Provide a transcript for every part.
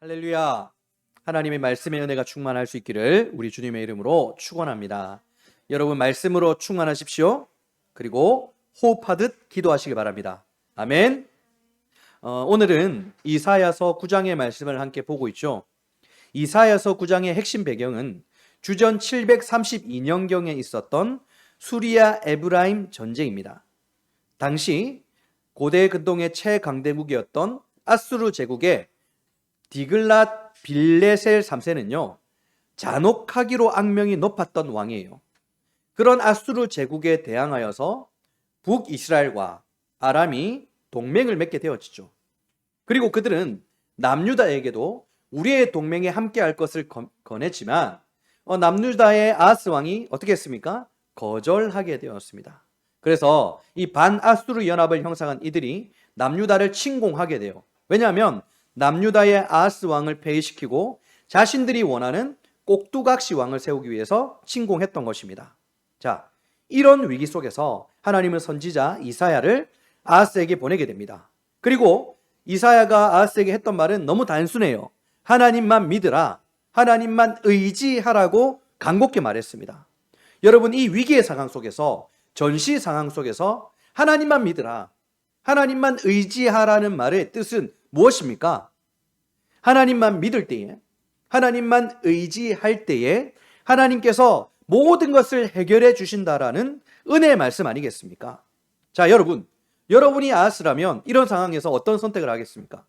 할렐루야. 하나님의 말씀의 은혜가 충만할 수 있기를 우리 주님의 이름으로 축원합니다. 여러분 말씀으로 충만하십시오. 그리고 호흡하듯 기도하시기 바랍니다. 아멘. 오늘은 이사야서 9장의 말씀을 함께 보고 있죠. 이사야서 9장의 핵심 배경은 주전 732년경에 있었던 수리아 에브라임 전쟁입니다. 당시 고대 근동의 최강대국이었던 아수르 제국의 디글랏 빌레셀 3세는요, 잔혹하기로 악명이 높았던 왕이에요. 그런 아수르 제국에 대항하여서 북이스라엘과 아람이 동맹을 맺게 되었죠. 그리고 그들은 남유다에게도 우리의 동맹에 함께할 것을 권했지만 남유다의 아하스 왕이 어떻게 했습니까? 거절하게 되었습니다. 그래서 이 반아수르 연합을 형성한 이들이 남유다를 침공하게 돼요. 왜냐하면 남유다의 아하스 왕을 폐위시키고 자신들이 원하는 꼭두각시 왕을 세우기 위해서 침공했던 것입니다. 자, 이런 위기 속에서 하나님은 선지자 이사야를 아하스에게 보내게 됩니다. 그리고 이사야가 아하스에게 했던 말은 너무 단순해요. 하나님만 믿으라, 하나님만 의지하라고 간곡히 말했습니다. 여러분, 이 위기의 상황 속에서, 전시 상황 속에서 하나님만 믿으라, 하나님만 의지하라는 말의 뜻은 무엇입니까? 하나님만 믿을 때에, 하나님만 의지할 때에 하나님께서 모든 것을 해결해 주신다라는 은혜의 말씀 아니겠습니까? 자, 여러분이 아하스라면 이런 상황에서 어떤 선택을 하겠습니까?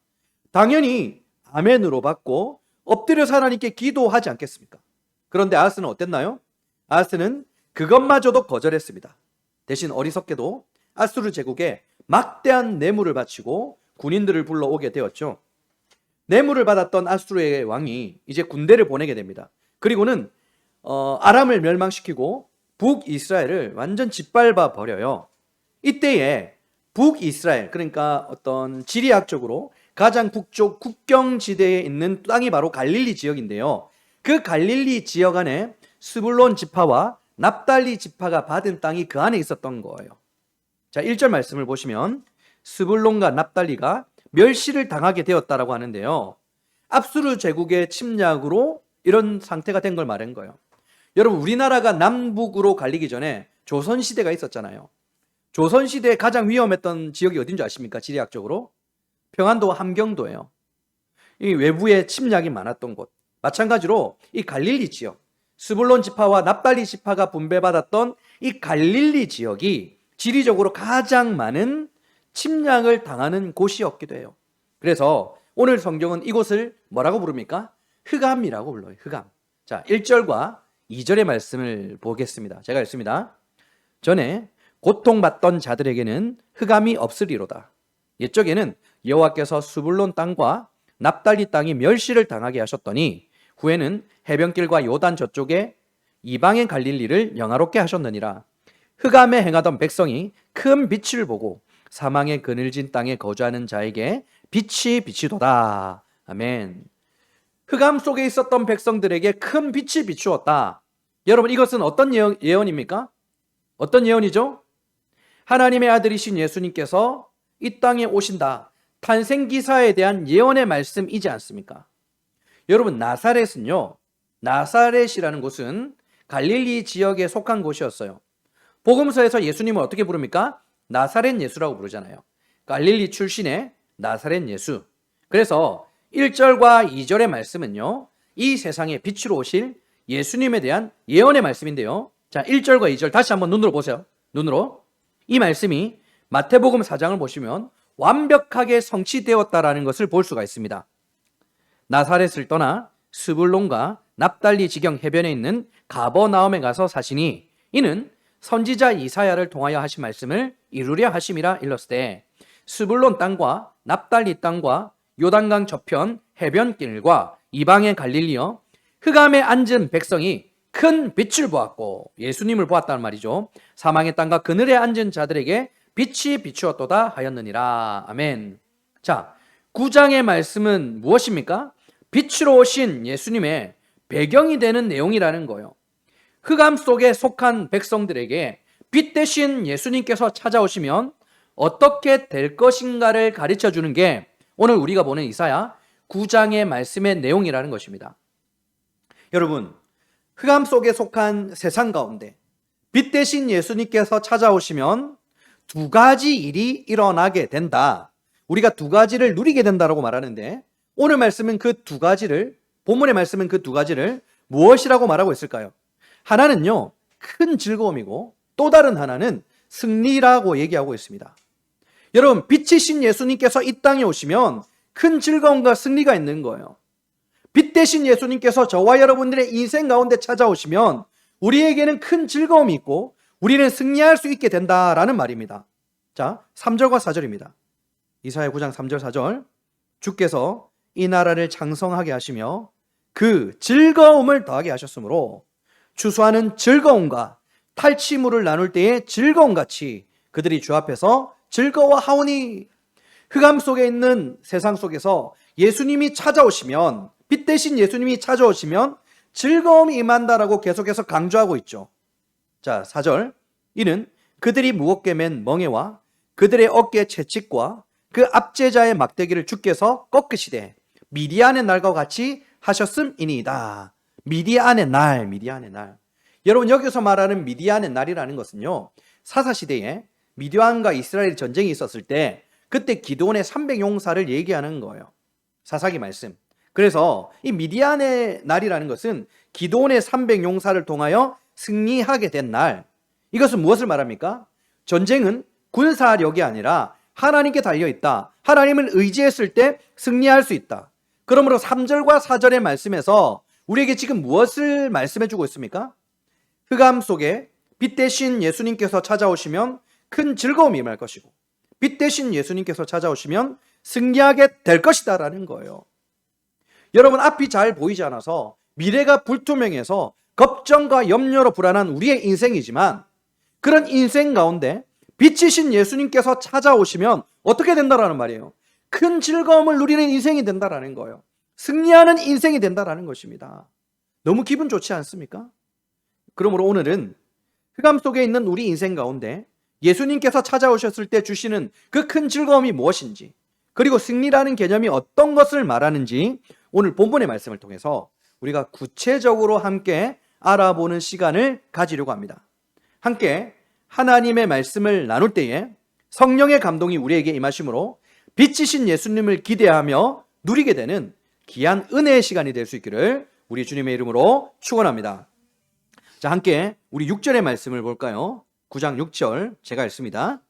당연히 아멘으로 받고 엎드려서 하나님께 기도하지 않겠습니까? 그런데 아하스는 어땠나요? 아하스는 그것마저도 거절했습니다. 대신 어리석게도 아수르 제국에 막대한 뇌물을 바치고 군인들을 불러오게 되었죠. 뇌물을 받았던 아수르의 왕이 이제 군대를 보내게 됩니다. 그리고는 아람을 멸망시키고 북이스라엘을 완전 짓밟아 버려요. 이때에 북이스라엘, 그러니까 어떤 지리학적으로 가장 북쪽 국경지대에 있는 땅이 바로 갈릴리 지역인데요. 그 갈릴리 지역 안에 스불론 지파와 납달리 지파가 받은 땅이 그 안에 있었던 거예요. 자, 1절 말씀을 보시면 스불론과 납달리가 멸시를 당하게 되었다라고 하는데요. 아수르 제국의 침략으로 이런 상태가 된 걸 말한 거예요. 여러분, 우리나라가 남북으로 갈리기 전에 조선시대가 있었잖아요. 조선시대에 가장 위험했던 지역이 어딘 줄 아십니까? 지리학적으로 평안도 함경도예요. 이 외부의 침략이 많았던 곳. 마찬가지로 이 갈릴리 지역, 스불론 지파와 납달리 지파가 분배받았던 이 갈릴리 지역이 지리적으로 가장 많은 침략을 당하는 곳이었기도 해요. 그래서 오늘 성경은 이곳을 뭐라고 부릅니까? 흑암이라고 불러요. 흑암. 자, 1절과 2절의 말씀을 보겠습니다. 제가 읽습니다. 전에 고통받던 자들에게는 흑암이 없으리로다. 옛적에는 여호와께서 스불론 땅과 납달리 땅이 멸시를 당하게 하셨더니 후에는 해변길과 요단 저쪽에 이방의 갈릴리를 영화롭게 하셨느니라. 흑암에 행하던 백성이 큰 빛을 보고 사망의 그늘진 땅에 거주하는 자에게 빛이 비치도다. 아멘. 흑암 속에 있었던 백성들에게 큰 빛이 비추었다. 여러분, 이것은 어떤 예언입니까? 어떤 예언이죠? 하나님의 아들이신 예수님께서 이 땅에 오신다. 탄생기사에 대한 예언의 말씀이지 않습니까? 여러분, 나사렛은요, 나사렛이라는 곳은 갈릴리 지역에 속한 곳이었어요. 복음서에서 예수님을 어떻게 부릅니까? 나사렛 예수라고 부르잖아요. 갈릴리 출신의 나사렛 예수. 그래서 1절과 2절의 말씀은요, 이 세상에 빛으로 오실 예수님에 대한 예언의 말씀인데요. 자, 1절과 2절 다시 한번 눈으로 보세요. 눈으로. 이 말씀이 마태복음 4장을 보시면 완벽하게 성취되었다라는 것을 볼 수가 있습니다. 나사렛을 떠나 스불론과 납달리 지경 해변에 있는 가버나움에 가서 사시니 이는 선지자 이사야를 통하여 하신 말씀을 이루려 하심이라 일렀으되 스불론 땅과 납달리 땅과 요단강 저편 해변길과 이방의 갈릴리여 흑암에 앉은 백성이 큰 빛을 보았고, 예수님을 보았다는 말이죠. 사망의 땅과 그늘에 앉은 자들에게 빛이 비추었도다 하였느니라. 아멘. 자, 9장의 말씀은 무엇입니까? 빛으로 오신 예수님의 배경이 되는 내용이라는 거예요. 흑암 속에 속한 백성들에게 빛 대신 예수님께서 찾아오시면 어떻게 될 것인가를 가르쳐 주는 게 오늘 우리가 보는 이사야 9장의 말씀의 내용이라는 것입니다. 여러분, 흑암 속에 속한 세상 가운데 빛 대신 예수님께서 찾아오시면 두 가지 일이 일어나게 된다. 우리가 두 가지를 누리게 된다라고 말하는데, 오늘 말씀은 그 두 가지를, 본문의 말씀은 그 두 가지를 무엇이라고 말하고 있을까요? 하나는요, 큰 즐거움이고 또 다른 하나는 승리라고 얘기하고 있습니다. 여러분, 빛이신 예수님께서 이 땅에 오시면 큰 즐거움과 승리가 있는 거예요. 빛 대신 예수님께서 저와 여러분들의 인생 가운데 찾아오시면 우리에게는 큰 즐거움이 있고 우리는 승리할 수 있게 된다라는 말입니다. 자, 3절과 4절입니다. 이사야 9장 3절 4절. 주께서 이 나라를 장성하게 하시며 그 즐거움을 더하게 하셨으므로 추수하는 즐거움과 탈취물을 나눌 때의 즐거움같이 그들이 주 앞에서 즐거워하오니. 흑암 속에 있는 세상 속에서 예수님이 찾아오시면, 빛 대신 예수님이 찾아오시면 즐거움이 임한다라고 계속해서 강조하고 있죠. 자, 4절. 이는 그들이 무겁게 맨 멍에와 그들의 어깨 채찍과 그 압제자의 막대기를 주께서 꺾으시되 미디안의 날과 같이 하셨음이니이다. 미디안의 날, 미디안의 날. 여러분, 여기서 말하는 미디안의 날이라는 것은요, 사사시대에 미디안과 이스라엘 전쟁이 있었을 때 그때 기드온의 300용사를 얘기하는 거예요. 사사기 말씀. 그래서 이 미디안의 날이라는 것은 기드온의 300용사를 통하여 승리하게 된 날. 이것은 무엇을 말합니까? 전쟁은 군사력이 아니라 하나님께 달려있다. 하나님을 의지했을 때 승리할 수 있다. 그러므로 3절과 4절의 말씀에서 우리에게 지금 무엇을 말씀해주고 있습니까? 흑암 속에 빛 대신 예수님께서 찾아오시면 큰 즐거움이 임할 것이고 빛 대신 예수님께서 찾아오시면 승리하게 될 것이다 라는 거예요. 여러분, 앞이 잘 보이지 않아서 미래가 불투명해서 걱정과 염려로 불안한 우리의 인생이지만, 그런 인생 가운데 빛이신 예수님께서 찾아오시면 어떻게 된다라는 말이에요? 큰 즐거움을 누리는 인생이 된다라는 거예요. 승리하는 인생이 된다라는 것입니다. 너무 기분 좋지 않습니까? 그러므로 오늘은 흑암 속에 있는 우리 인생 가운데 예수님께서 찾아오셨을 때 주시는 그 큰 즐거움이 무엇인지, 그리고 승리라는 개념이 어떤 것을 말하는지 오늘 본문의 말씀을 통해서 우리가 구체적으로 함께 알아보는 시간을 가지려고 합니다. 함께 하나님의 말씀을 나눌 때에 성령의 감동이 우리에게 임하심으로 빛이신 예수님을 기대하며 누리게 되는 귀한 은혜의 시간이 될 수 있기를 우리 주님의 이름으로 축원합니다. 자, 함께 우리 6절의 말씀을 볼까요? 9장 6절 제가 읽습니다.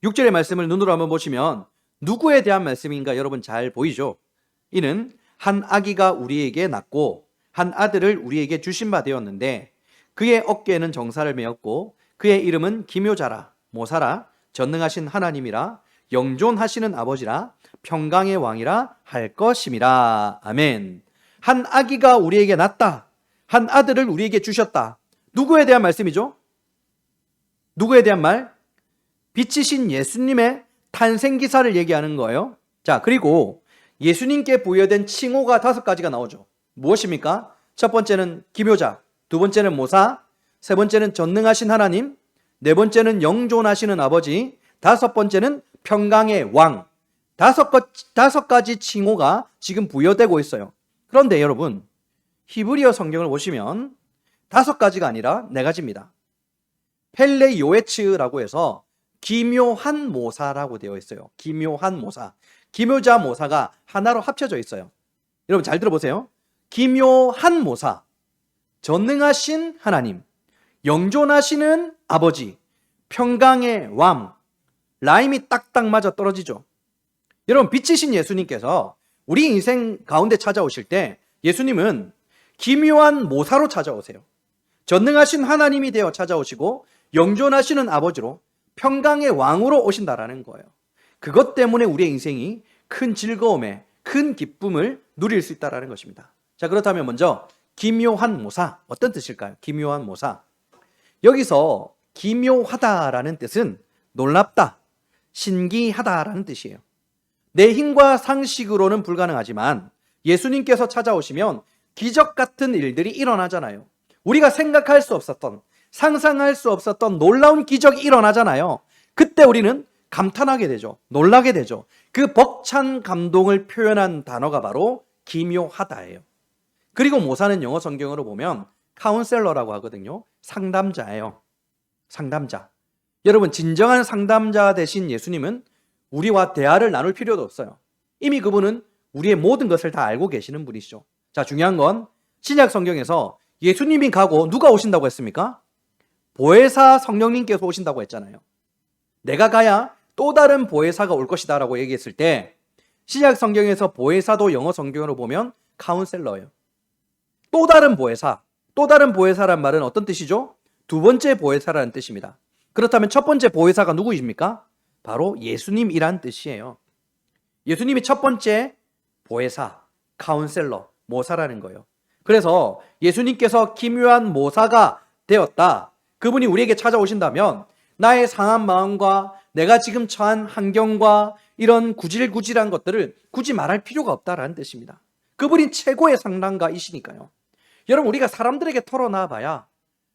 6절의 말씀을 눈으로 한번 보시면 누구에 대한 말씀인가 여러분 잘 보이죠? 이는 한 아기가 우리에게 낳고 한 아들을 우리에게 주신 바 되었는데 그의 어깨에는 정사를 메었고 그의 이름은 기묘자라, 모사라, 전능하신 하나님이라, 영존하시는 아버지라, 평강의 왕이라 할 것임이라. 아멘. 한 아기가 우리에게 낳았다. 한 아들을 우리에게 주셨다. 누구에 대한 말씀이죠? 누구에 대한 말? 빛이신 예수님의 탄생 기사를 얘기하는 거예요. 자, 그리고 예수님께 부여된 칭호가 5가지가 나오죠. 무엇입니까? 첫 번째는 기묘자, 두 번째는 모사, 세 번째는 전능하신 하나님, 네 번째는 영존하시는 아버지, 다섯 번째는 평강의 왕. 5가지 칭호가 지금 부여되고 있어요. 그런데 여러분, 히브리어 성경을 보시면 5가지가 아니라 4가지입니다. 펠레 요에츠라고 해서 기묘한 모사라고 되어 있어요. 기묘한 모사. 기묘자 모사가 하나로 합쳐져 있어요. 여러분 잘 들어보세요. 기묘한 모사, 전능하신 하나님, 영존하시는 아버지, 평강의 왕. 라임이 딱딱 맞아 떨어지죠. 여러분, 빛이신 예수님께서 우리 인생 가운데 찾아오실 때 예수님은 기묘한 모사로 찾아오세요. 전능하신 하나님이 되어 찾아오시고 영존하시는 아버지로 평강의 왕으로 오신다라는 거예요. 그것 때문에 우리의 인생이 큰 즐거움에 큰 기쁨을 누릴 수 있다는 것입니다. 자, 그렇다면 먼저 기묘한 모사, 어떤 뜻일까요? 기묘한 모사. 여기서 기묘하다라는 뜻은 놀랍다, 신기하다라는 뜻이에요. 내 힘과 상식으로는 불가능하지만 예수님께서 찾아오시면 기적 같은 일들이 일어나잖아요. 우리가 생각할 수 없었던, 상상할 수 없었던 놀라운 기적이 일어나잖아요. 그때 우리는 감탄하게 되죠. 놀라게 되죠. 그 벅찬 감동을 표현한 단어가 바로 기묘하다예요. 그리고 모사는 영어 성경으로 보면 카운셀러라고 하거든요. 상담자예요. 상담자. 여러분, 진정한 상담자 되신 예수님은 우리와 대화를 나눌 필요도 없어요. 이미 그분은 우리의 모든 것을 다 알고 계시는 분이시죠. 자, 중요한 건 신약 성경에서 예수님이 가고 누가 오신다고 했습니까? 보혜사 성령님께서 오신다고 했잖아요. 내가 가야 또 다른 보혜사가 올 것이다 라고 얘기했을 때 신약 성경에서 보혜사도 영어 성경으로 보면 카운셀러예요. 또 다른 보혜사. 또 다른 보혜사란 말은 어떤 뜻이죠? 두 번째 보혜사라는 뜻입니다. 그렇다면 첫 번째 보혜사가 누구입니까? 바로 예수님이란 뜻이에요. 예수님이 첫 번째 보혜사, 카운셀러, 모사라는 거예요. 그래서 예수님께서 기묘한 모사가 되었다. 그분이 우리에게 찾아오신다면 나의 상한 마음과 내가 지금 처한 환경과 이런 구질구질한 것들을 굳이 말할 필요가 없다라는 뜻입니다. 그분이 최고의 상담가이시니까요. 여러분, 우리가 사람들에게 털어놔 봐야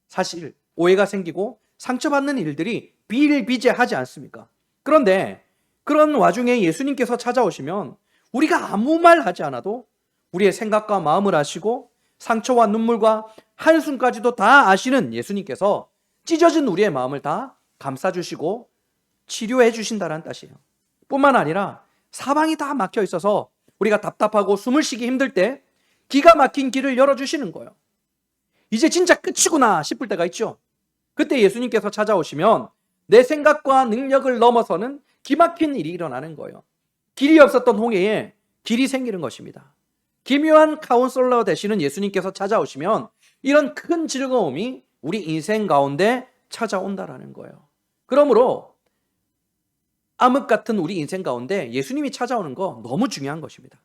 사실 오해가 생기고 상처받는 일들이 비일비재하지 않습니까? 그런데 그런 와중에 예수님께서 찾아오시면 우리가 아무 말 하지 않아도 우리의 생각과 마음을 아시고 상처와 눈물과 한숨까지도 다 아시는 예수님께서 찢어진 우리의 마음을 다 감싸주시고 치료해 주신다는 뜻이에요. 뿐만 아니라 사방이 다 막혀 있어서 우리가 답답하고 숨을 쉬기 힘들 때 기가 막힌 길을 열어주시는 거예요. 이제 진짜 끝이구나 싶을 때가 있죠. 그때 예수님께서 찾아오시면 내 생각과 능력을 넘어서는 기막힌 일이 일어나는 거예요. 길이 없었던 홍해에 길이 생기는 것입니다. 기묘한 카운셀러 되시는 예수님께서 찾아오시면 이런 큰 즐거움이 우리 인생 가운데 찾아온다라는 거예요. 그러므로 암흑 같은 우리 인생 가운데 예수님이 찾아오는 거 너무 중요한 것입니다.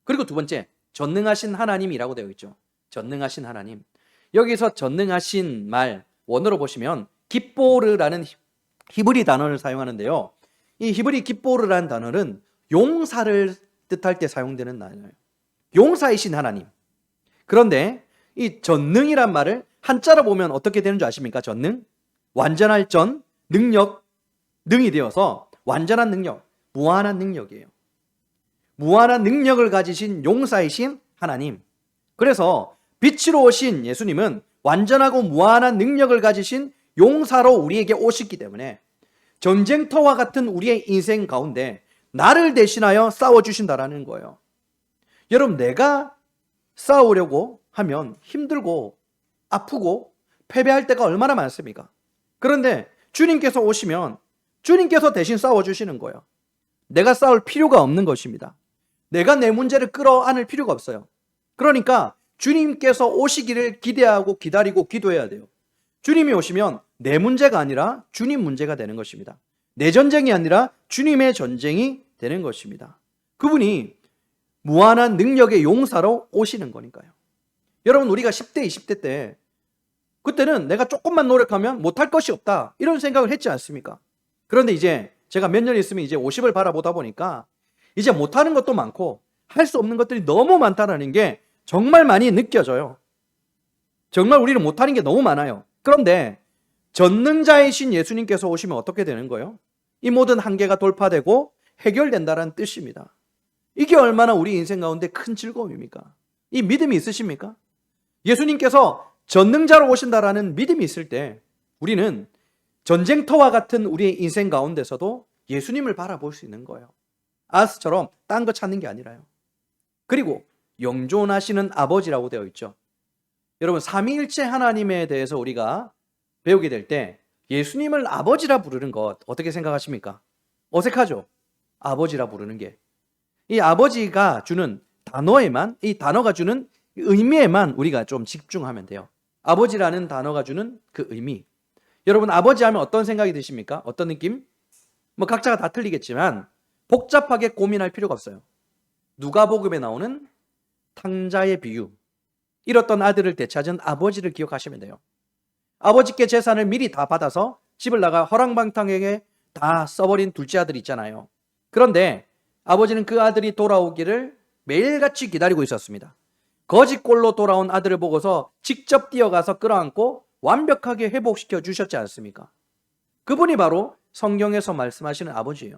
그리고 두 번째, 전능하신 하나님이라고 되어 있죠. 전능하신 하나님. 여기서 전능하신 말 원어로 보시면 깁보르라는 히브리 단어를 사용하는데요. 이 히브리 깁보르라는 단어는 용사를 뜻할 때 사용되는 단어예요. 용사이신 하나님. 그런데 이 전능이란 말을 한자로 보면 어떻게 되는 줄 아십니까? 전능? 완전할 전, 능력, 능이 되어서 완전한 능력, 무한한 능력이에요. 무한한 능력을 가지신 용사이신 하나님. 그래서 빛으로 오신 예수님은 완전하고 무한한 능력을 가지신 용사로 우리에게 오셨기 때문에 전쟁터와 같은 우리의 인생 가운데 나를 대신하여 싸워주신다라는 거예요. 여러분, 내가 싸우려고 하면 힘들고 아프고 패배할 때가 얼마나 많습니까? 그런데 주님께서 오시면 주님께서 대신 싸워주시는 거예요. 내가 싸울 필요가 없는 것입니다. 내가 내 문제를 끌어안을 필요가 없어요. 그러니까 주님께서 오시기를 기대하고 기다리고 기도해야 돼요. 주님이 오시면 내 문제가 아니라 주님 문제가 되는 것입니다. 내 전쟁이 아니라 주님의 전쟁이 되는 것입니다. 그분이 무한한 능력의 용사로 오시는 거니까요. 여러분, 우리가 10대, 20대 때 그때는 내가 조금만 노력하면 못할 것이 없다 이런 생각을 했지 않습니까? 그런데 이제 제가 몇 년 있으면 이제 50을 바라보다 보니까 이제 못하는 것도 많고 할 수 없는 것들이 너무 많다는 게 정말 많이 느껴져요. 정말 우리는 못하는 게 너무 많아요. 그런데 전능자이신 예수님께서 오시면 어떻게 되는 거예요? 이 모든 한계가 돌파되고 해결된다는 뜻입니다. 이게 얼마나 우리 인생 가운데 큰 즐거움입니까? 이 믿음이 있으십니까? 예수님께서 전능자로 오신다라는 믿음이 있을 때 우리는 전쟁터와 같은 우리의 인생 가운데서도 예수님을 바라볼 수 있는 거예요. 아스처럼 딴 거 찾는 게 아니라요. 그리고 영존하시는 아버지라고 되어 있죠. 여러분, 삼위일체 하나님에 대해서 우리가 배우게 될 때 예수님을 아버지라 부르는 것 어떻게 생각하십니까? 어색하죠? 아버지라 부르는 게. 이 아버지가 주는 단어에만, 이 단어가 주는 의미에만 우리가 좀 집중하면 돼요. 아버지라는 단어가 주는 그 의미. 여러분, 아버지 하면 어떤 생각이 드십니까? 어떤 느낌? 뭐 각자가 다 틀리겠지만 복잡하게 고민할 필요가 없어요. 누가복음에 나오는 탕자의 비유. 잃었던 아들을 되찾은 아버지를 기억하시면 돼요. 아버지께 재산을 미리 다 받아서 집을 나가 허랑방탕하게 다 써버린 둘째 아들 있잖아요. 그런데 아버지는 그 아들이 돌아오기를 매일같이 기다리고 있었습니다. 거지꼴로 돌아온 아들을 보고서 직접 뛰어가서 끌어안고 완벽하게 회복시켜 주셨지 않습니까? 그분이 바로 성경에서 말씀하시는 아버지예요.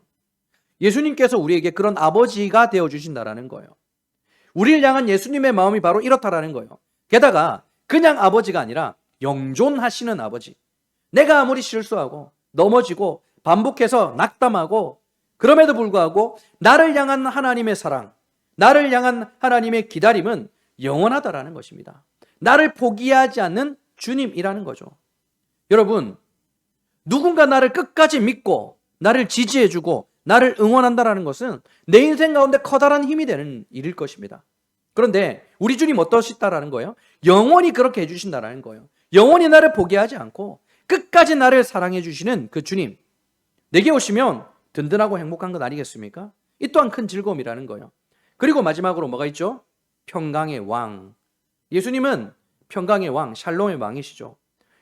예수님께서 우리에게 그런 아버지가 되어주신다라는 거예요. 우리를 향한 예수님의 마음이 바로 이렇다라는 거예요. 게다가 그냥 아버지가 아니라 영존하시는 아버지. 내가 아무리 실수하고 넘어지고 반복해서 낙담하고 그럼에도 불구하고 나를 향한 하나님의 사랑, 나를 향한 하나님의 기다림은 영원하다라는 것입니다. 나를 포기하지 않는 주님이라는 거죠. 여러분, 누군가 나를 끝까지 믿고 나를 지지해주고 나를 응원한다라는 것은 내 인생 가운데 커다란 힘이 되는 일일 것입니다. 그런데 우리 주님 어떠시다라는 거예요? 영원히 그렇게 해주신다라는 거예요. 영원히 나를 포기하지 않고 끝까지 나를 사랑해 주시는 그 주님, 내게 오시면 든든하고 행복한 것 아니겠습니까? 이 또한 큰 즐거움이라는 거예요. 그리고 마지막으로 뭐가 있죠? 평강의 왕. 예수님은 평강의 왕, 샬롬의 왕이시죠.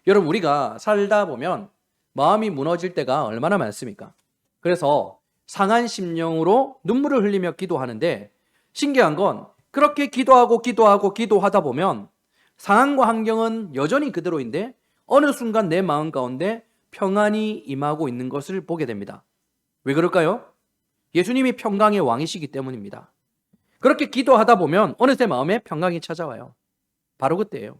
여러분, 우리가 살다 보면 마음이 무너질 때가 얼마나 많습니까? 그래서 상한 심령으로 눈물을 흘리며 기도하는데, 신기한 건 그렇게 기도하다 보면 상황과 환경은 여전히 그대로인데 어느 순간 내 마음 가운데 평안이 임하고 있는 것을 보게 됩니다. 왜 그럴까요? 예수님이 평강의 왕이시기 때문입니다. 그렇게 기도하다 보면 어느새 마음에 평강이 찾아와요. 바로 그때예요.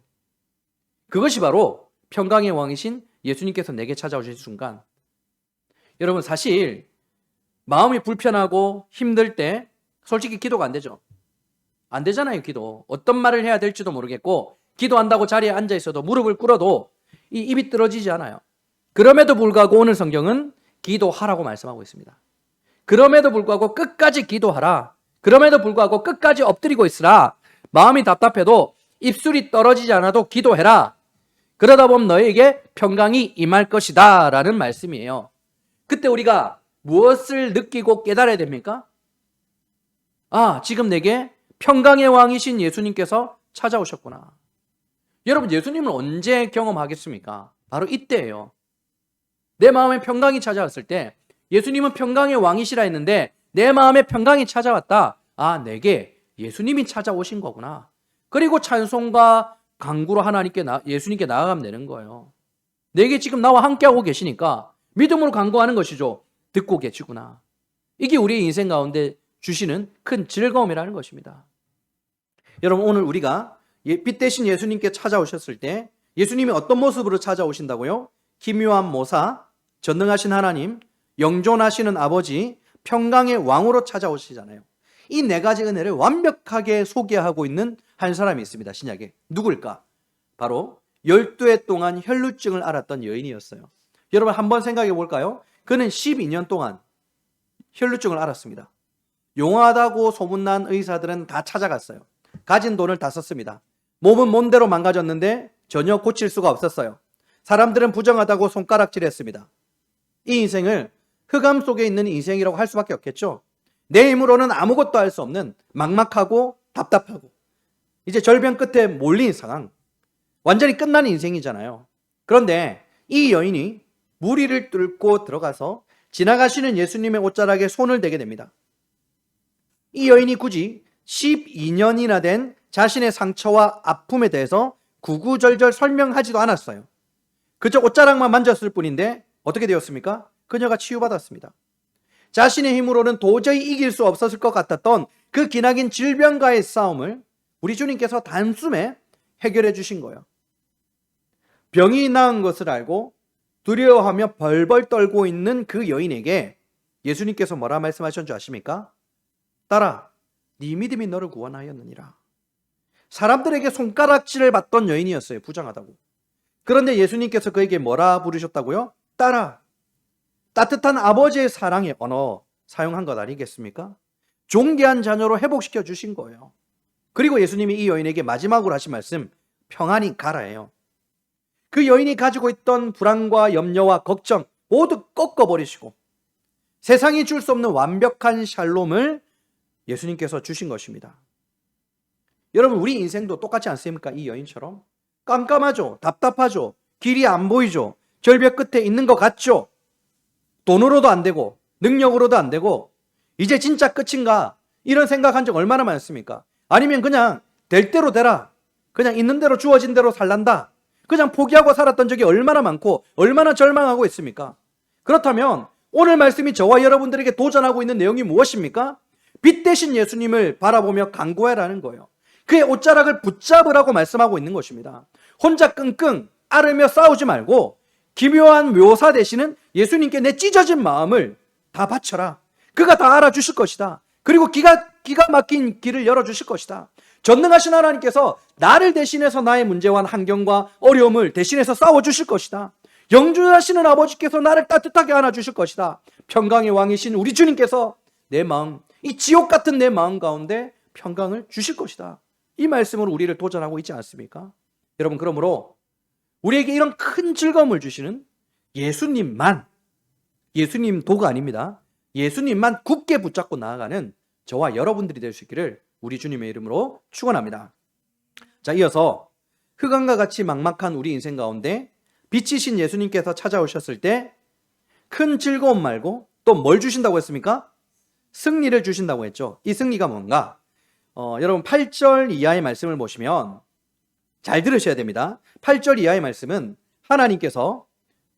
그것이 바로 평강의 왕이신 예수님께서 내게 찾아오실 순간. 여러분, 사실 마음이 불편하고 힘들 때 솔직히 기도가 안 되죠. 안 되잖아요, 기도. 어떤 말을 해야 될지도 모르겠고 기도한다고 자리에 앉아 있어도 무릎을 꿇어도 이 입이 떨어지지 않아요. 그럼에도 불구하고 오늘 성경은 기도하라고 말씀하고 있습니다. 그럼에도 불구하고 끝까지 기도하라. 그럼에도 불구하고 끝까지 엎드리고 있으라. 마음이 답답해도 입술이 떨어지지 않아도 기도해라. 그러다 보면 너에게 평강이 임할 것이다 라는 말씀이에요. 그때 우리가 무엇을 느끼고 깨달아야 됩니까? 아, 지금 내게 평강의 왕이신 예수님께서 찾아오셨구나. 여러분, 예수님을 언제 경험하겠습니까? 바로 이때예요. 내 마음에 평강이 찾아왔을 때 예수님은 평강의 왕이시라 했는데 내 마음에 평강이 찾아왔다. 아, 내게 예수님이 찾아오신 거구나. 그리고 찬송과 간구로 예수님께 나아가면 되는 거예요. 내게 지금 나와 함께하고 계시니까 믿음으로 간구하는 것이죠. 듣고 계시구나. 이게 우리의 인생 가운데 주시는 큰 즐거움이라는 것입니다. 여러분, 오늘 우리가 빛 대신 예수님께 찾아오셨을 때 예수님이 어떤 모습으로 찾아오신다고요? 기묘한 모사, 전능하신 하나님, 영존하시는 아버지, 평강의 왕으로 찾아오시잖아요. 이 네 가지 은혜를 완벽하게 소개하고 있는 한 사람이 있습니다, 신약에. 누굴까? 바로 12해 동안 혈루증을 앓았던 여인이었어요. 여러분, 한번 생각해 볼까요? 그는 12년 동안 혈루증을 앓았습니다. 용하다고 소문난 의사들은 다 찾아갔어요. 가진 돈을 다 썼습니다. 몸은 몸대로 망가졌는데 전혀 고칠 수가 없었어요. 사람들은 부정하다고 손가락질했습니다. 이 인생을 흑암 속에 있는 인생이라고 할 수밖에 없겠죠. 내 힘으로는 아무것도 할 수 없는 막막하고 답답하고 이제 절벽 끝에 몰린 상황, 완전히 끝난 인생이잖아요. 그런데 이 여인이 무리를 뚫고 들어가서 지나가시는 예수님의 옷자락에 손을 대게 됩니다. 이 여인이 굳이 12년이나 된 자신의 상처와 아픔에 대해서 구구절절 설명하지도 않았어요. 그저 옷자락만 만졌을 뿐인데 어떻게 되었습니까? 그녀가 치유받았습니다. 자신의 힘으로는 도저히 이길 수 없었을 것 같았던 그 기나긴 질병과의 싸움을 우리 주님께서 단숨에 해결해 주신 거예요. 병이 나은 것을 알고 두려워하며 벌벌 떨고 있는 그 여인에게 예수님께서 뭐라 말씀하셨는 줄 아십니까? 딸아, 네 믿음이 너를 구원하였느니라. 사람들에게 손가락질을 받던 여인이었어요. 부정하다고. 그런데 예수님께서 그에게 뭐라 부르셨다고요? 딸아. 따뜻한 아버지의 사랑의 언어 사용한 것 아니겠습니까? 존귀한 자녀로 회복시켜 주신 거예요. 그리고 예수님이 이 여인에게 마지막으로 하신 말씀, 평안히 가라예요. 그 여인이 가지고 있던 불안과 염려와 걱정 모두 꺾어버리시고 세상이 줄 수 없는 완벽한 샬롬을 예수님께서 주신 것입니다. 여러분, 우리 인생도 똑같지 않습니까? 이 여인처럼 깜깜하죠, 답답하죠, 길이 안 보이죠, 절벽 끝에 있는 것 같죠. 돈으로도 안 되고 능력으로도 안 되고 이제 진짜 끝인가 이런 생각한 적 얼마나 많습니까? 아니면 그냥 될 대로 되라, 그냥 있는 대로 주어진 대로 살란다, 그냥 포기하고 살았던 적이 얼마나 많고 얼마나 절망하고 있습니까? 그렇다면 오늘 말씀이 저와 여러분들에게 도전하고 있는 내용이 무엇입니까? 빛 대신 예수님을 바라보며 간구해라는 거예요. 그의 옷자락을 붙잡으라고 말씀하고 있는 것입니다. 혼자 끙끙 앓으며 싸우지 말고 기묘한 묘사 되시는 예수님께 내 찢어진 마음을 다 바쳐라. 그가 다 알아주실 것이다. 그리고 기가 막힌 길을 열어주실 것이다. 전능하신 하나님께서 나를 대신해서 나의 문제와 환경과 어려움을 대신해서 싸워주실 것이다. 영주하시는 아버지께서 나를 따뜻하게 안아주실 것이다. 평강의 왕이신 우리 주님께서 내 마음, 이 지옥 같은 내 마음 가운데 평강을 주실 것이다. 이 말씀으로 우리를 도전하고 있지 않습니까? 여러분, 그러므로 우리에게 이런 큰 즐거움을 주시는 예수님만, 예수님 도가 아닙니다. 예수님만 굳게 붙잡고 나아가는 저와 여러분들이 될 수 있기를 우리 주님의 이름으로 축원합니다. 자, 이어서 흑암과 같이 막막한 우리 인생 가운데 빛이신 예수님께서 찾아오셨을 때 큰 즐거움 말고 또 뭘 주신다고 했습니까? 승리를 주신다고 했죠. 이 승리가 뭔가? 여러분 8절 이하의 말씀을 보시면 잘 들으셔야 됩니다. 8절 이하의 말씀은 하나님께서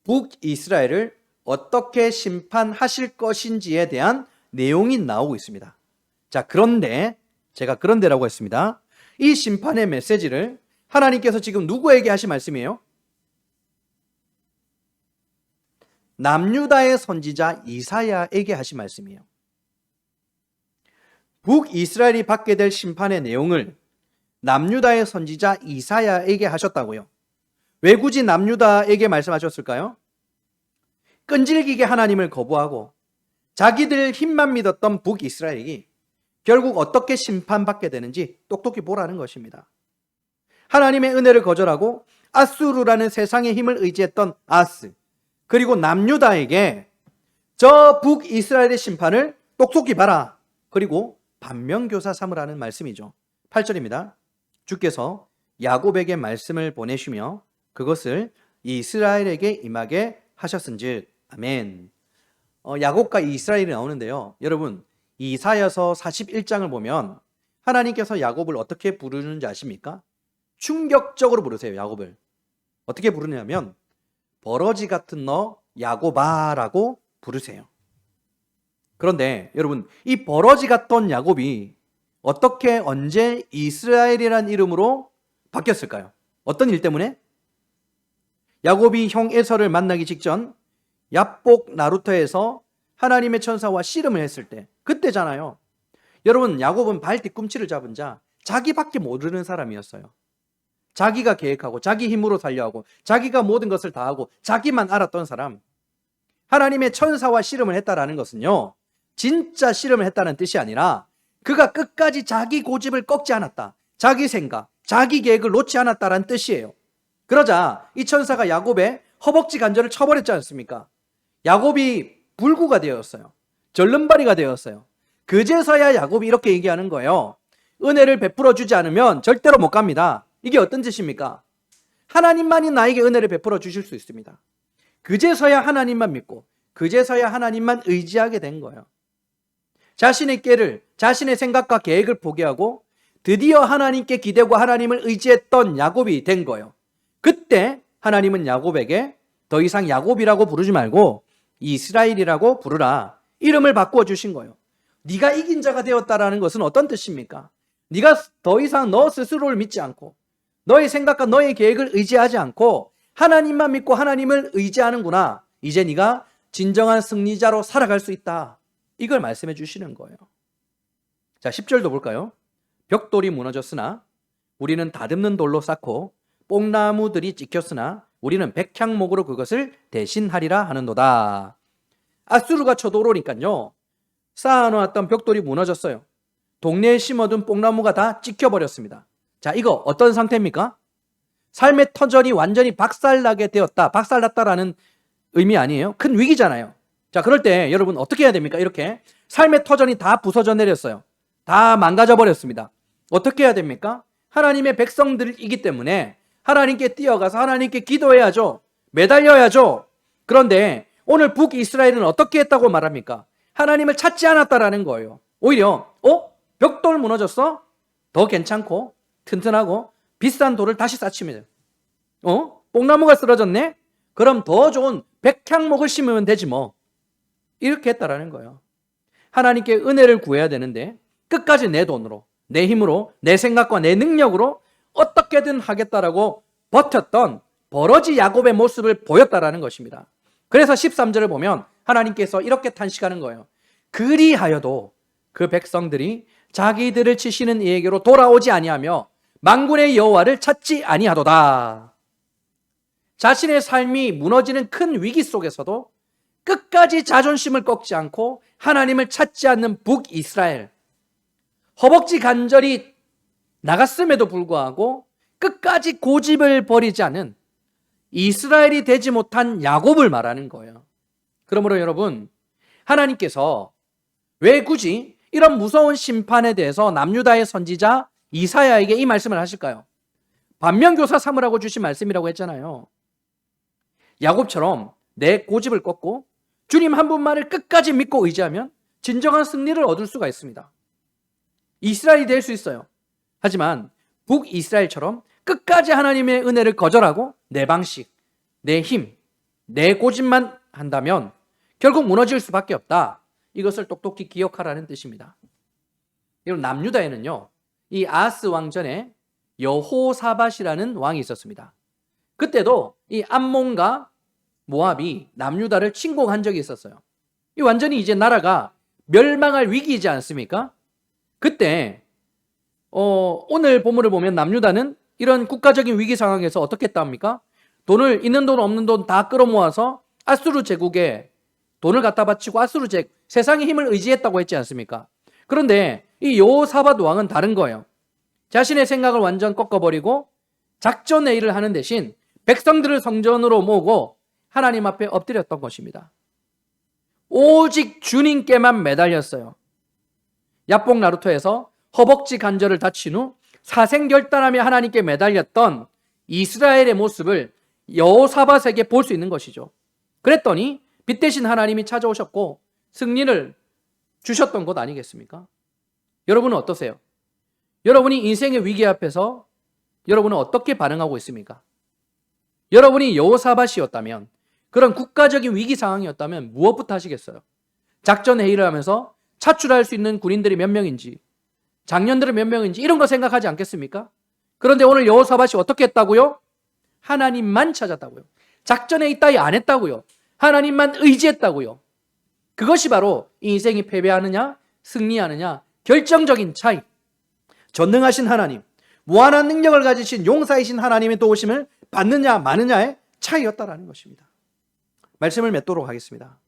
북이스라엘을 어떻게 심판하실 것인지에 대한 내용이 나오고 있습니다. 자, 그런데 제가 그런데라고 했습니다. 이 심판의 메시지를 하나님께서 지금 누구에게 하신 말씀이에요? 남유다의 선지자 이사야에게 하신 말씀이에요. 북이스라엘이 받게 될 심판의 내용을 남유다의 선지자 이사야에게 하셨다고요. 왜 굳이 남유다에게 말씀하셨을까요? 끈질기게 하나님을 거부하고 자기들 힘만 믿었던 북이스라엘이 결국 어떻게 심판받게 되는지 똑똑히 보라는 것입니다. 하나님의 은혜를 거절하고 아수르라는 세상의 힘을 의지했던 아스, 그리고 남유다에게 저 북이스라엘의 심판을 똑똑히 봐라. 그리고 반면교사 삼으라는 말씀이죠. 8절입니다. 주께서 야곱에게 말씀을 보내시며 그것을 이스라엘에게 임하게 하셨은즉. 아멘. 야곱과 이스라엘이 나오는데요. 여러분, 이사야서 41장을 보면 하나님께서 야곱을 어떻게 부르는지 아십니까? 충격적으로 부르세요. 야곱을 어떻게 부르냐면 버러지 같은 너 야곱아라고 부르세요. 그런데 여러분, 이 버러지 같던 야곱이 어떻게 언제 이스라엘이라는 이름으로 바뀌었을까요? 어떤 일 때문에? 야곱이 형 에서를 만나기 직전 야복 나루터에서 하나님의 천사와 씨름을 했을 때, 그때잖아요. 여러분, 야곱은 발 뒤꿈치를 잡은 자, 자기밖에 모르는 사람이었어요. 자기가 계획하고 자기 힘으로 살려하고 자기가 모든 것을 다 하고 자기만 알았던 사람. 하나님의 천사와 씨름을 했다라는 것은요, 진짜 씨름을 했다는 뜻이 아니라 그가 끝까지 자기 고집을 꺾지 않았다, 자기 생각, 자기 계획을 놓지 않았다라는 뜻이에요. 그러자 이 천사가 야곱의 허벅지 관절을 쳐버렸지 않습니까? 야곱이 불구가 되었어요. 절름발이가 되었어요. 그제서야 야곱이 이렇게 얘기하는 거예요. 은혜를 베풀어 주지 않으면 절대로 못 갑니다. 이게 어떤 뜻입니까? 하나님만이 나에게 은혜를 베풀어 주실 수 있습니다. 그제서야 하나님만 믿고 그제서야 하나님만 의지하게 된 거예요. 자신의 깨를, 자신의 생각과 계획을 포기하고 드디어 하나님께 기대고 하나님을 의지했던 야곱이 된 거예요. 그때 하나님은 야곱에게 더 이상 야곱이라고 부르지 말고 이스라엘이라고 부르라, 이름을 바꾸어 주신 거예요. 네가 이긴 자가 되었다라는 것은 어떤 뜻입니까? 네가 더 이상 너 스스로를 믿지 않고 너의 생각과 너의 계획을 의지하지 않고 하나님만 믿고 하나님을 의지하는구나. 이제 네가 진정한 승리자로 살아갈 수 있다. 이걸 말씀해 주시는 거예요. 자, 10절도 볼까요? 벽돌이 무너졌으나 우리는 다듬는 돌로 쌓고 뽕나무들이 찍혔으나 우리는 백향목으로 그것을 대신하리라 하는도다. 아수르가 쳐들어오니까요, 쌓아놓았던 벽돌이 무너졌어요. 동네에 심어둔 뽕나무가 다 찍혀버렸습니다. 자, 이거 어떤 상태입니까? 삶의 터전이 완전히 박살나게 되었다, 박살났다라는 의미 아니에요? 큰 위기잖아요. 자, 그럴 때 여러분 어떻게 해야 됩니까? 이렇게 삶의 터전이 다 부서져 내렸어요. 다 망가져 버렸습니다. 어떻게 해야 됩니까? 하나님의 백성들이기 때문에 하나님께 뛰어가서 하나님께 기도해야죠. 매달려야죠. 그런데 오늘 북이스라엘은 어떻게 했다고 말합니까? 하나님을 찾지 않았다라는 거예요. 오히려 벽돌 무너졌어? 더 괜찮고 튼튼하고 비싼 돌을 다시 쌓치면 뽕나무가 쓰러졌네? 그럼 더 좋은 백향목을 심으면 되지 뭐. 이렇게 했다라는 거예요. 하나님께 은혜를 구해야 되는데 끝까지 내 돈으로, 내 힘으로, 내 생각과 내 능력으로 어떻게든 하겠다라고 버텼던 버러지 야곱의 모습을 보였다라는 것입니다. 그래서 13절을 보면 하나님께서 이렇게 탄식하는 거예요. 그리하여도 그 백성들이 자기들을 치시는 이에게로 돌아오지 아니하며 만군의 여호와를 찾지 아니하도다. 자신의 삶이 무너지는 큰 위기 속에서도 끝까지 자존심을 꺾지 않고 하나님을 찾지 않는 북이스라엘, 허벅지 간절히 나갔음에도 불구하고 끝까지 고집을 버리지 않은 이스라엘이 되지 못한 야곱을 말하는 거예요. 그러므로 여러분, 하나님께서 왜 굳이 이런 무서운 심판에 대해서 남유다의 선지자 이사야에게 이 말씀을 하실까요? 반면교사 삼으라고 주신 말씀이라고 했잖아요. 야곱처럼 내 고집을 꺾고 주님 한 분만을 끝까지 믿고 의지하면 진정한 승리를 얻을 수가 있습니다. 이스라엘이 될 수 있어요. 하지만 북이스라엘처럼 끝까지 하나님의 은혜를 거절하고 내 방식, 내 힘, 내 고집만 한다면 결국 무너질 수밖에 없다. 이것을 똑똑히 기억하라는 뜻입니다. 여러분, 남유다에는요, 이 아하스 왕 전에 여호사밧이라는 왕이 있었습니다. 그때도 이 암몬과 모압이 남유다를 침공한 적이 있었어요. 이 완전히 이제 나라가 멸망할 위기이지 않습니까? 그때 오늘 본문을 보면 남유다는 이런 국가적인 위기 상황에서 어떻게 했답니까? 돈을 있는 돈 없는 돈 다 끌어모아서 아수르 제국에 돈을 갖다 바치고 아수르 제국, 세상의 힘을 의지했다고 했지 않습니까? 그런데 이 여호사밧 왕은 다른 거예요. 자신의 생각을 완전 꺾어버리고 작전 회의를 하는 대신 백성들을 성전으로 모으고 하나님 앞에 엎드렸던 것입니다. 오직 주님께만 매달렸어요. 야뽕 나루토에서 허벅지 관절을 다친 후 사생결단하며 하나님께 매달렸던 이스라엘의 모습을 여호사밧에게 볼 수 있는 것이죠. 그랬더니 빛 대신 하나님이 찾아오셨고 승리를 주셨던 것 아니겠습니까? 여러분은 어떠세요? 여러분이 인생의 위기 앞에서 여러분은 어떻게 반응하고 있습니까? 여러분이 여호사밧이었다면, 그런 국가적인 위기 상황이었다면 무엇부터 하시겠어요? 작전 회의를 하면서 차출할 수 있는 군인들이 몇 명인지, 장년들이 몇 명인지 이런 거 생각하지 않겠습니까? 그런데 오늘 여호사밧이 어떻게 했다고요? 하나님만 찾았다고요. 작전 회의 따위 안 했다고요. 하나님만 의지했다고요. 그것이 바로 인생이 패배하느냐 승리하느냐 결정적인 차이. 전능하신 하나님, 무한한 능력을 가지신 용사이신 하나님의 도우심을 받느냐 마느냐의 차이였다라는 것입니다. 말씀을 맺도록 하겠습니다.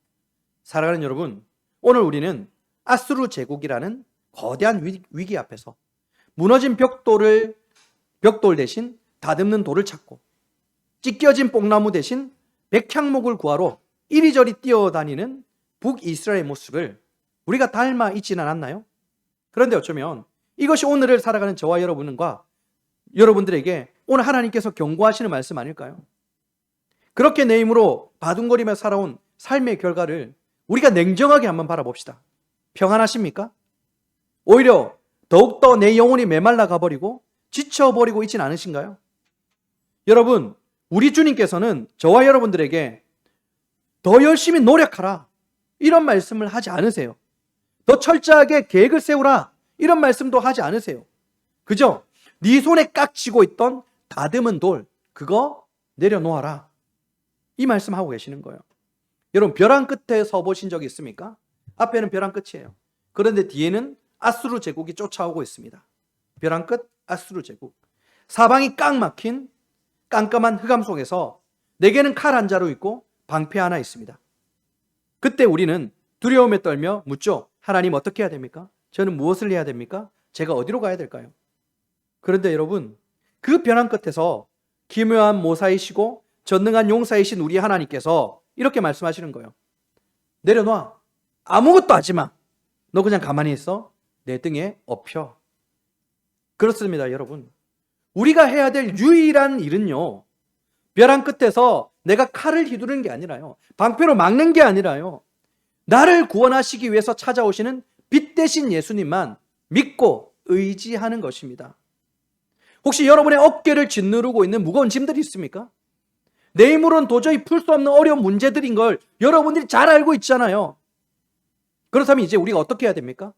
사랑하는 여러분, 오늘 우리는 아수르 제국이라는 거대한 위기 앞에서 무너진 벽돌 대신 다듬는 돌을 찾고 찢겨진 뽕나무 대신 백향목을 구하러 이리저리 뛰어다니는 북이스라엘의 모습을 우리가 닮아 있지는 않았나요? 그런데 어쩌면 이것이 오늘을 살아가는 저와 여러분과 여러분들에게 오늘 하나님께서 경고하시는 말씀 아닐까요? 그렇게 내 힘으로 바둥거리며 살아온 삶의 결과를 우리가 냉정하게 한번 바라봅시다. 평안하십니까? 오히려 더욱더 내 영혼이 메말라 가버리고 지쳐버리고 있진 않으신가요? 여러분, 우리 주님께서는 저와 여러분들에게 더 열심히 노력하라 이런 말씀을 하지 않으세요. 더 철저하게 계획을 세우라 이런 말씀도 하지 않으세요. 그죠? 네 손에 깍지고 있던 다듬은 돌 그거 내려놓아라 이 말씀하고 계시는 거예요. 여러분, 벼랑 끝에 서 보신 적이 있습니까? 앞에는 벼랑 끝이에요. 그런데 뒤에는 아수르 제국이 쫓아오고 있습니다. 벼랑 끝 아수르 제국. 사방이 꽉 막힌 깜깜한 흑암 속에서 내게는 칼 한 자루 있고 방패 하나 있습니다. 그때 우리는 두려움에 떨며 묻죠. 하나님 어떻게 해야 됩니까? 저는 무엇을 해야 됩니까? 제가 어디로 가야 될까요? 그런데 여러분, 그 벼랑 끝에서 기묘한 모사이시고 전능한 용사이신 우리 하나님께서 이렇게 말씀하시는 거예요. 내려놔. 아무것도 하지 마. 너 그냥 가만히 있어. 내 등에 엎혀. 그렇습니다, 여러분. 우리가 해야 될 유일한 일은요, 벼랑 끝에서 내가 칼을 휘두르는 게 아니라요, 방패로 막는 게 아니라요, 나를 구원하시기 위해서 찾아오시는 빛 대신 예수님만 믿고 의지하는 것입니다. 혹시 여러분의 어깨를 짓누르고 있는 무거운 짐들이 있습니까? 내 힘으로는 도저히 풀 수 없는 어려운 문제들인 걸 여러분들이 잘 알고 있잖아요. 그렇다면 이제 우리가 어떻게 해야 됩니까?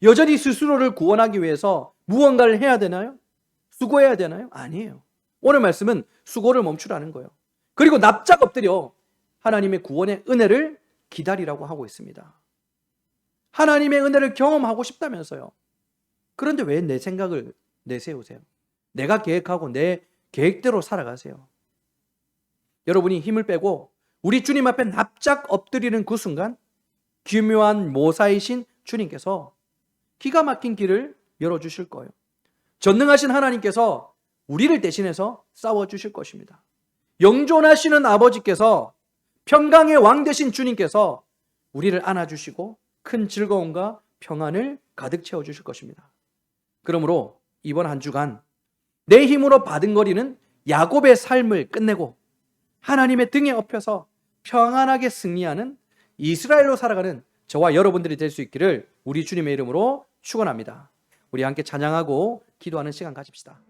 여전히 스스로를 구원하기 위해서 무언가를 해야 되나요? 수고해야 되나요? 아니에요. 오늘 말씀은 수고를 멈추라는 거예요. 그리고 납작 엎드려 하나님의 구원의 은혜를 기다리라고 하고 있습니다. 하나님의 은혜를 경험하고 싶다면서요. 그런데 왜 내 생각을 내세우세요? 내가 계획하고 내 계획대로 살아가세요. 여러분이 힘을 빼고 우리 주님 앞에 납작 엎드리는 그 순간 기묘한 모사이신 주님께서 기가 막힌 길을 열어주실 거예요. 전능하신 하나님께서 우리를 대신해서 싸워주실 것입니다. 영존하시는 아버지께서 평강의 왕 되신 주님께서 우리를 안아주시고 큰 즐거움과 평안을 가득 채워주실 것입니다. 그러므로 이번 한 주간 내 힘으로 바둥거리는 야곱의 삶을 끝내고 하나님의 등에 업혀서 평안하게 승리하는 이스라엘로 살아가는 저와 여러분들이 될 수 있기를 우리 주님의 이름으로 축원합니다. 우리 함께 찬양하고 기도하는 시간 가집시다.